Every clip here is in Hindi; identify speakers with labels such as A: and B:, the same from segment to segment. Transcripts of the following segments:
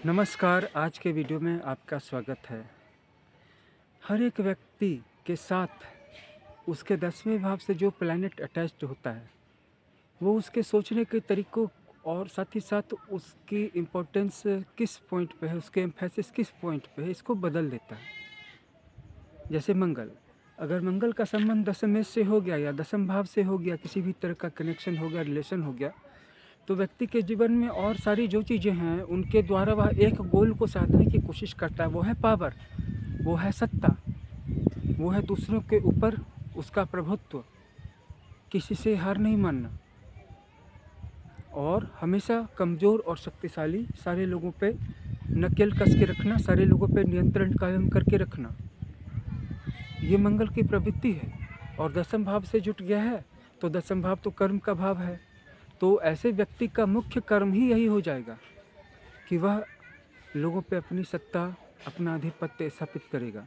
A: नमस्कार, आज के वीडियो में आपका स्वागत है। हर एक व्यक्ति के साथ उसके 10वें भाव से जो प्लैनेट अटैच्ड होता है, वो उसके सोचने के तरीकों और साथ ही साथ उसकी इम्पोर्टेंस किस पॉइंट पे है, उसके एम्फेसिस किस पॉइंट पे है, इसको बदल देता है। जैसे मंगल, अगर मंगल का संबंध दशमेश से हो गया या दशम भाव से हो गया, किसी भी तरह का कनेक्शन हो गया, रिलेशन हो गया, तो व्यक्ति के जीवन में और सारी जो चीज़ें हैं, उनके द्वारा वह एक गोल को साधने की कोशिश करता है। वो है पावर, वो है सत्ता, वो है दूसरों के ऊपर उसका प्रभुत्व, किसी से हार नहीं मानना और हमेशा कमज़ोर और शक्तिशाली सारे लोगों पे नकेल कस के रखना, सारे लोगों पे नियंत्रण कायम करके रखना, ये मंगल की प्रवृत्ति है। और दशम भाव से जुट गया है तो दशम भाव तो कर्म का भाव है, तो ऐसे व्यक्ति का मुख्य कर्म ही यही हो जाएगा कि वह लोगों पे अपनी सत्ता, अपना आधिपत्य स्थापित करेगा।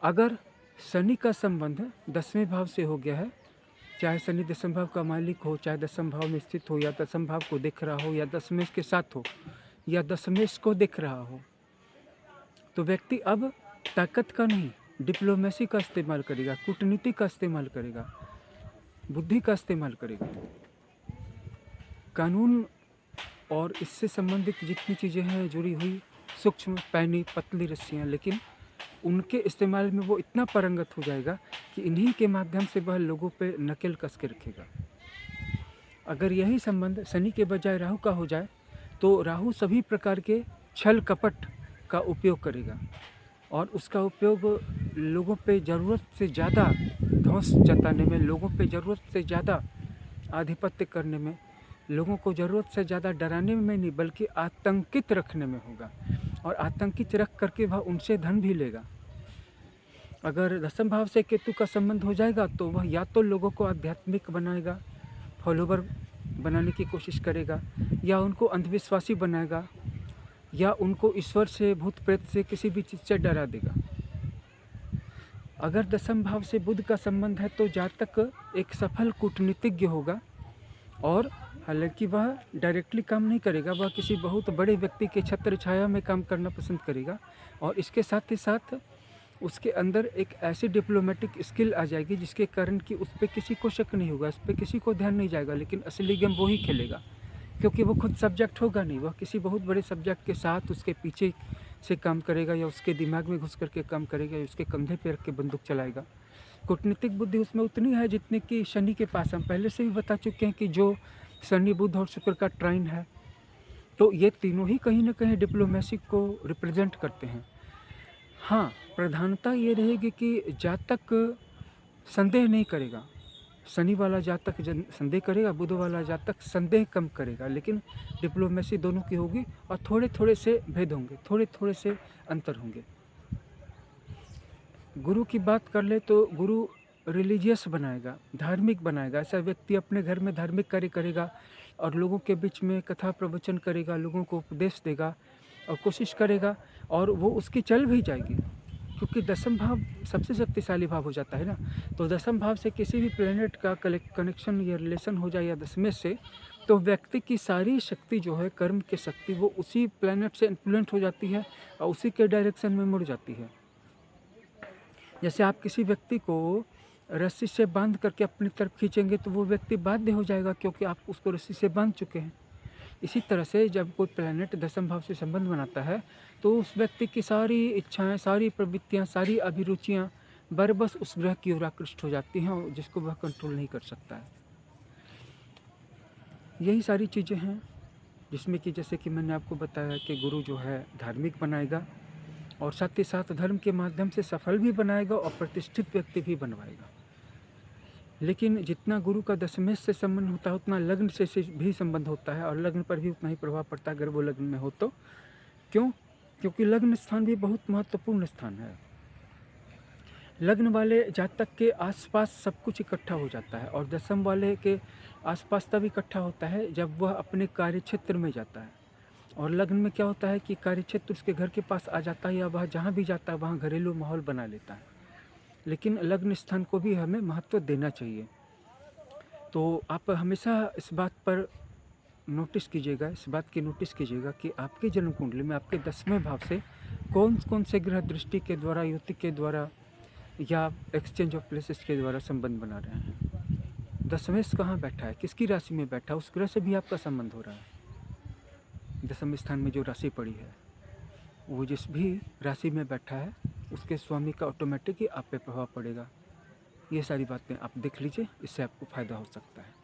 A: अगर शनि का संबंध 10वें भाव से हो गया है, चाहे शनि दशम भाव का मालिक हो, चाहे दशम भाव में स्थित हो, या दशम भाव को देख रहा हो, या दशमेश के साथ हो, या दशमेश को देख रहा हो, तो व्यक्ति अब ताकत का नहीं, डिप्लोमेसी का इस्तेमाल करेगा, कूटनीति का इस्तेमाल करेगा, बुद्धि का इस्तेमाल करेगा। कानून और इससे संबंधित जितनी चीज़ें हैं जुड़ी हुई, सूक्ष्म, पैनी, पतली रस्सियाँ, लेकिन उनके इस्तेमाल में वो इतना पारंगत हो जाएगा कि इन्हीं के माध्यम से वह लोगों पे नकेल कस के रखेगा। अगर यही संबंध शनि के बजाय राहु का हो जाए, तो राहु सभी प्रकार के छल कपट का उपयोग करेगा और उसका उपयोग लोगों पे ज़रूरत से ज़्यादा धौंस जताने में, लोगों पे ज़रूरत से ज़्यादा आधिपत्य करने में, लोगों को ज़रूरत से ज़्यादा डराने में नहीं बल्कि आतंकित रखने में होगा। और आतंकित रख करके वह उनसे धन भी लेगा। अगर दशम भाव से केतु का संबंध हो जाएगा तो वह या तो लोगों को आध्यात्मिक बनाएगा, फॉलोवर बनाने की कोशिश करेगा, या उनको अंधविश्वासी बनाएगा, या उनको ईश्वर से, भूत प्रेत से, किसी भी चीज़ से डरा देगा। अगर दशम भाव से बुध का संबंध है तो जातक एक सफल कूटनीतिज्ञ होगा और हालांकि वह डायरेक्टली काम नहीं करेगा, वह किसी बहुत बड़े व्यक्ति के छत्र छाया में काम करना पसंद करेगा। और इसके साथ ही साथ उसके अंदर एक ऐसी डिप्लोमेटिक स्किल आ जाएगी जिसके कारण कि उस पर किसी को शक नहीं होगा, उस पर किसी को ध्यान नहीं जाएगा, लेकिन असली गेम वो ही खेलेगा क्योंकि वो खुद सब्जेक्ट होगा नहीं, वह किसी बहुत बड़े सब्जेक्ट के साथ उसके पीछे से काम करेगा, या उसके दिमाग में घुस करके काम करेगा, या उसके कंधे पे रख के बंदूक चलाएगा। कूटनीतिक बुद्धि उसमें उतनी है जितनी कि शनि के पास। हम पहले से भी बता चुके हैं कि जो शनि, बुध और शुक्र का ट्राइन है, तो ये तीनों ही कहीं ना कहीं डिप्लोमेसी को रिप्रेजेंट करते हैं। हाँ, प्रधानता ये रहेगी कि जातक संदेह नहीं करेगा। शनि वाला जातक संदेह करेगा, बुध वाला जातक संदेह कम करेगा, लेकिन डिप्लोमेसी दोनों की होगी और थोड़े थोड़े से भेद होंगे, थोड़े थोड़े से अंतर होंगे। गुरु की बात कर ले तो गुरु रिलीजियस बनाएगा, धार्मिक बनाएगा। ऐसा व्यक्ति अपने घर में धार्मिक कार्य करेगा और लोगों के बीच में कथा प्रवचन करेगा, लोगों को उपदेश देगा और कोशिश करेगा, और वो उसकी चल भी जाएगी क्योंकि दशम भाव सबसे शक्तिशाली भाव हो जाता है ना। तो दशम भाव से किसी भी प्लेनेट का कनेक्शन या रिलेशन हो जाए या दशमें से, तो व्यक्ति की सारी शक्ति जो है, कर्म की शक्ति, वो उसी प्लेनेट से इन्फ्लुएंस हो जाती है और उसी के डायरेक्शन में मुड़ जाती है। जैसे आप किसी व्यक्ति को रस्सी से बांध करके अपनी तरफ खींचेंगे तो वो व्यक्ति बाध्य हो जाएगा क्योंकि आप उसको रस्सी से बांध चुके हैं। इसी तरह से जब कोई प्लैनेट दशम भाव से संबंध बनाता है तो उस व्यक्ति की सारी इच्छाएं, सारी प्रवृत्तियां, सारी अभिरुचियां बरबस उस ग्रह की ओर आकृष्ट हो जाती हैं, जिसको वह कंट्रोल नहीं कर सकता है। यही सारी चीज़ें हैं जिसमें कि जैसे कि मैंने आपको बताया कि गुरु जो है धार्मिक बनाएगा और साथ ही साथ धर्म के माध्यम से सफल भी बनाएगा और प्रतिष्ठित व्यक्ति भी बनवाएगा। लेकिन जितना गुरु का दशमेश से संबंध होता है उतना लग्न से भी संबंध होता है और लग्न पर भी उतना ही प्रभाव पड़ता है अगर वो लग्न में हो तो। क्यों? क्योंकि लग्न स्थान भी बहुत महत्वपूर्ण स्थान है। लग्न वाले जातक के आसपास सब कुछ इकट्ठा हो जाता है और दशम वाले के आसपास तब इकट्ठा होता है जब वह अपने कार्य क्षेत्र में जाता है। और लग्न में क्या होता है कि कार्य क्षेत्र उसके घर के पास आ जाता है या वह जहाँ भी जाता है वहाँ घरेलू माहौल बना लेता है। लेकिन लग्न स्थान को भी हमें महत्व देना चाहिए। तो आप हमेशा इस बात पर नोटिस कीजिएगा, इस बात की नोटिस कीजिएगा कि आपके जन्म कुंडली में आपके 10वें भाव से कौन कौन से ग्रह दृष्टि के द्वारा, युति के द्वारा या एक्सचेंज ऑफ प्लेसेस के द्वारा संबंध बना रहे हैं। दशमेश कहाँ बैठा है, किसकी राशि में बैठा है, उस ग्रह से भी आपका संबंध हो रहा है। 10वें स्थान में जो राशि पड़ी है वो जिस भी राशि में बैठा है उसके स्वामी का ऑटोमेटिक ही आप पे प्रभाव पड़ेगा। ये सारी बातें आप देख लीजिए, इससे आपको फ़ायदा हो सकता है।